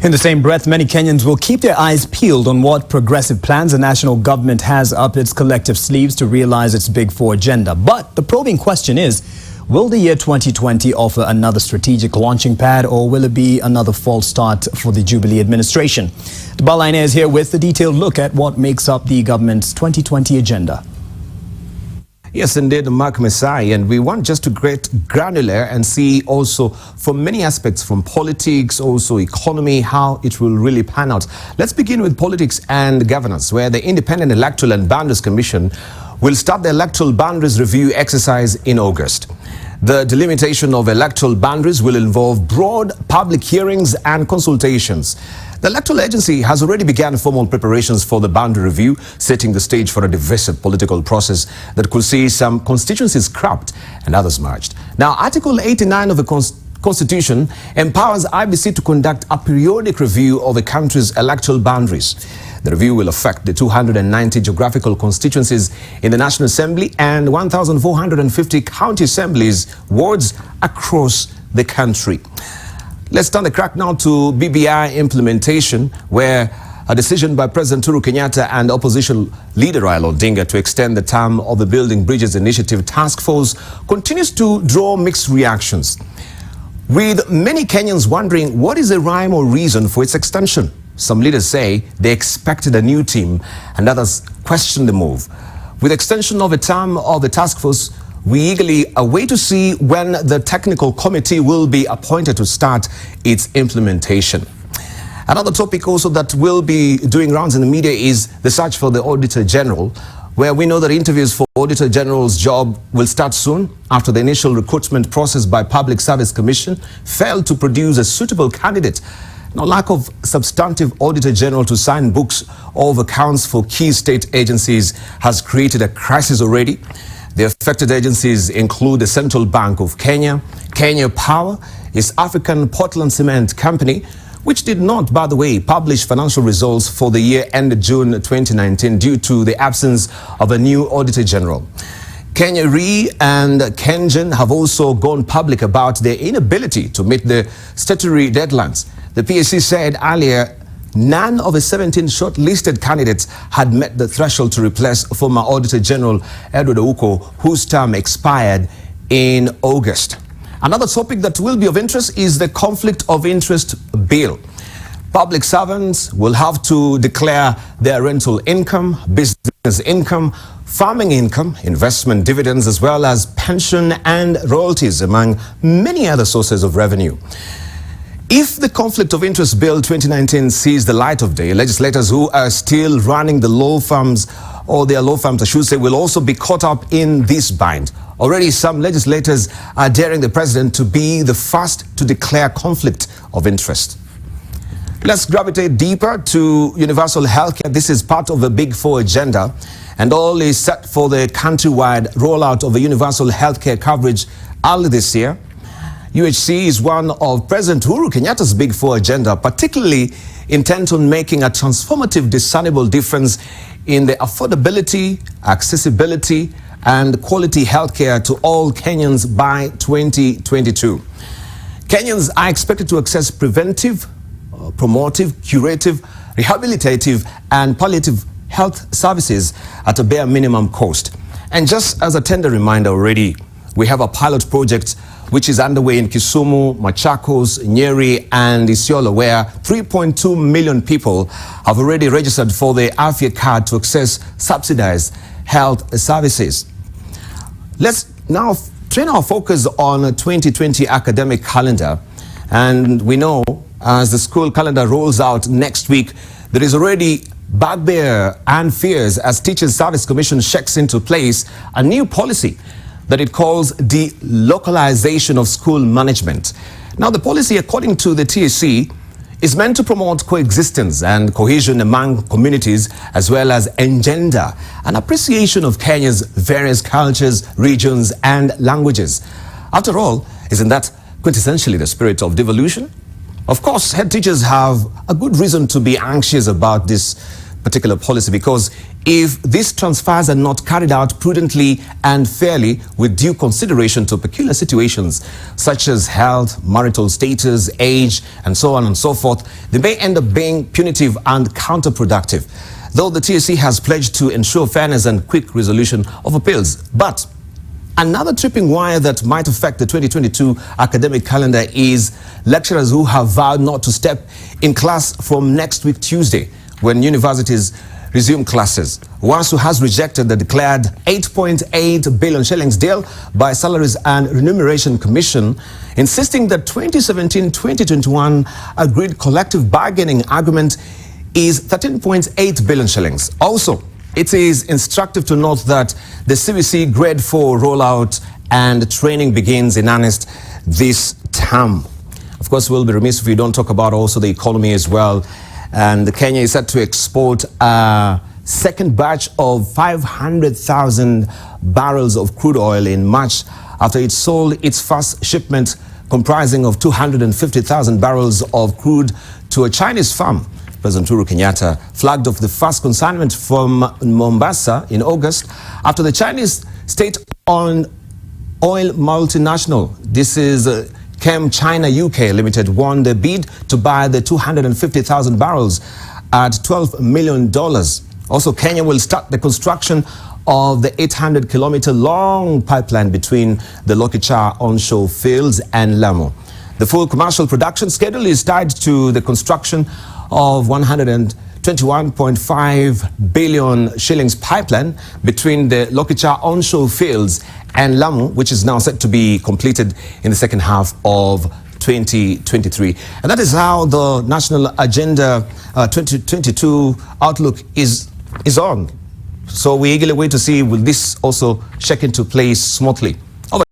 In the same breath, many Kenyans will keep their eyes peeled on what progressive plans the national government has up its collective sleeves to realize its Big Four agenda. But the probing question is, will the year 2020 offer another strategic launching pad, or will it be another false start for the Jubilee administration? The Balaine is here with a detailed look at what makes up the government's 2020 agenda. Yes, indeed, Mark Messiah, and we want just to get granular and see also from many aspects, from politics, also economy, how it will really pan out. Let's begin with politics and governance, where the Independent Electoral and Boundaries Commission will start the electoral boundaries review exercise in August. The delimitation of electoral boundaries will involve broad public hearings and consultations. The electoral agency has already begun formal preparations for the boundary review, setting the stage for a divisive political process that could see some constituencies scrapped and others merged. Now, Article 89 of the Constitution empowers IBC to conduct a periodic review of the country's electoral boundaries. The review will affect the 290 geographical constituencies in the National Assembly and 1,450 county assemblies wards across the country. Let's turn the crack now to BBI implementation, where a decision by President Uhuru Kenyatta and opposition leader Raila Odinga to extend the term of the Building Bridges Initiative Task Force continues to draw mixed reactions, with many Kenyans wondering what is the rhyme or reason for its extension. Some leaders say they expected a new team, and others question the move. With extension of the term of the task force, we eagerly await to see when the technical committee will be appointed to start its implementation. Another topic also that will be doing rounds in the media is the search for the Auditor General, where we know that interviews for Auditor General's job will start soon after the initial recruitment process by Public Service Commission failed to produce a suitable candidate. Now, lack of substantive Auditor General to sign books of accounts for key state agencies has created a crisis already. The affected agencies include the Central Bank of Kenya, Kenya Power, East African Portland Cement Company, which did not, by the way, publish financial results for the year ended June 2019 due to the absence of a new Auditor General. Kenya Re and Kenyans have also gone public about their inability to meet the statutory deadlines. The PSC said earlier none of the 17 shortlisted candidates had met the threshold to replace former Auditor General Edward Ouko, whose term expired in August. Another topic that will be of interest is the conflict of interest bill. Public servants will have to declare their rental income, business income, farming income, investment dividends, as well as pension and royalties, among many other sources of revenue. If the Conflict of Interest Bill 2019 sees the light of day, legislators who are still running the law firms, or their law firms, I should say, will also be caught up in this bind. Already some legislators are daring the president to be the first to declare conflict of interest. Let's gravitate deeper to universal healthcare. This is part of the Big Four agenda, and all is set for the countrywide rollout of the universal healthcare coverage early this year. UHC is one of President Uhuru Kenyatta's Big Four agenda, particularly intent on making a transformative, discernible difference in the affordability, accessibility, and quality healthcare to all Kenyans by 2022. Kenyans are expected to access preventive, promotive, curative, rehabilitative, and palliative health services at a bare minimum cost. And just as a tender reminder already, we have a pilot project which is underway in Kisumu, Machakos, Nyeri, and Isiolo, where 3.2 million people have already registered for the Afya card to access subsidized health services. Let's now turn our focus on the 2020 academic calendar. And we know as the school calendar rolls out next week, there is already bugbear and fears as Teachers Service Commission shakes into place a new policy that it calls delocalization of school management. Now, the policy, according to the TSC, is meant to promote coexistence and cohesion among communities, as well as engender an appreciation of Kenya's various cultures, regions, and languages. After all, isn't that quintessentially the spirit of devolution? Of course, head teachers have a good reason to be anxious about this particular policy, because if these transfers are not carried out prudently and fairly with due consideration to peculiar situations such as health, marital status, age, and so on and so forth, they may end up being punitive and counterproductive. Though the TSC has pledged to ensure fairness and quick resolution of appeals. But another tripping wire that might affect the 2022 academic calendar is lecturers who have vowed not to step in class from next week Tuesday, when universities resume classes. Wasu has rejected the declared 8.8 billion shillings deal by Salaries and Remuneration Commission, insisting that 2017-2021 agreed collective bargaining agreement is 13.8 billion shillings. Also, it is instructive to note that the CBC Grade 4 rollout and training begins in earnest this term. Of course, we'll be remiss if we don't talk about also the economy as well. And Kenya is set to export a second batch of 500,000 barrels of crude oil in March after it sold its first shipment comprising of 250,000 barrels of crude to a Chinese firm. President Uhuru Kenyatta flagged off the first consignment from Mombasa in August after the Chinese state-owned oil multinational, this is Chem China UK Limited, won the bid to buy the 250,000 barrels at $12 million. Also, Kenya will start the construction of the 800-kilometer-long pipeline between the Lokichar onshore fields and Lamu. The full commercial production schedule is tied to the construction of 121.5 billion shillings pipeline between the Lokichar onshore fields and Lamu, which is now set to be completed in the second half of 2023. And that is how the National Agenda 2022 outlook is on. So we eagerly wait to see will this also check into place smoothly.